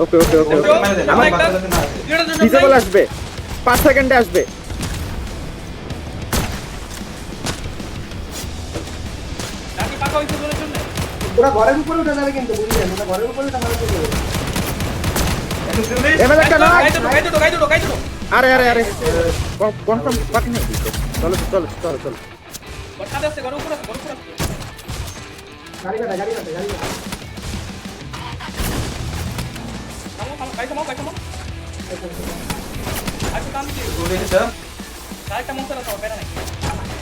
ওকে ওকে ওকে disable আসবে 5 সেকেন্ডে আসবে নাকি পাকা হইছে জোরে জন্য ওরা ঘরের উপরে উঠে যাবে কিন্তু বুঝলেন ওরা ঘরের উপরে উঠে মারা চলে যাবে এমএল একটা না গাই দুটো আরে আরে আরে কনফার্ম পাক নেই চলো চলো চলো চলো বসাতে আছে ঘরের উপরে আছে গাড়ি কাটা থামো আচ্ছা কাম কি গোলে এটা একটা মনসা রাখো বেরা নাই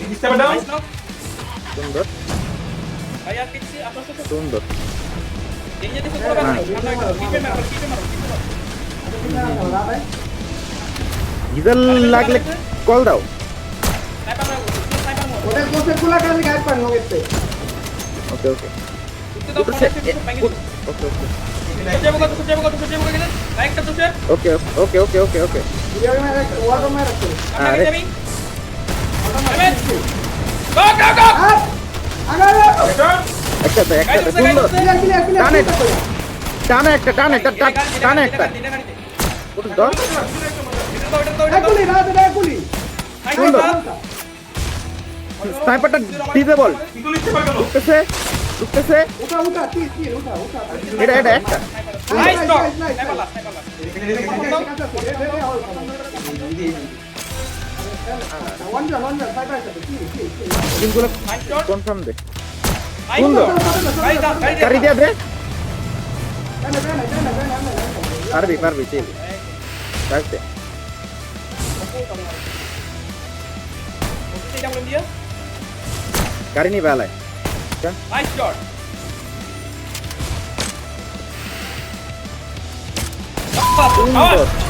স্টেপ ডাউন সুন্দর ভাই আর কিছু আপনার সাথে সুন্দর এনে দেখো পুরো বানাই কিপে মারো ডিজেল লাগলে কল দাও স্নাইপার মারো ওদের কোসে গুলা কালি গাইড পান লগেতে ওকে ওকে উঠতে দাও ওকে ওকে সুজেবো গেলেন একটা তো স্যার ওকে ওকে ওকে ওকে ওকে ভিডিও মে ওয়াটার মে রাখো আপনাকে যাবি গো আগারে একটা সুন্দর টানে একটা ওটা দাও গুলি রাতে গুলি সুন্দর স্নাইপারটা ডিসেবল ইগুলো স্টেপ গেল ঢুকতেছে উঠা কি উঠা এটা একটা nice dog nice sniper last one five আছে কি তিনগুলো নাইস শট কনফার্ম দে নাইস সুন্দর ভাই দা গাড়ি দিয়ে দে জানা পারবি চিল রাখতে এটা বলে দিয়া গাড়ি নিয়ে বেলায় নাইস শট সুন্দর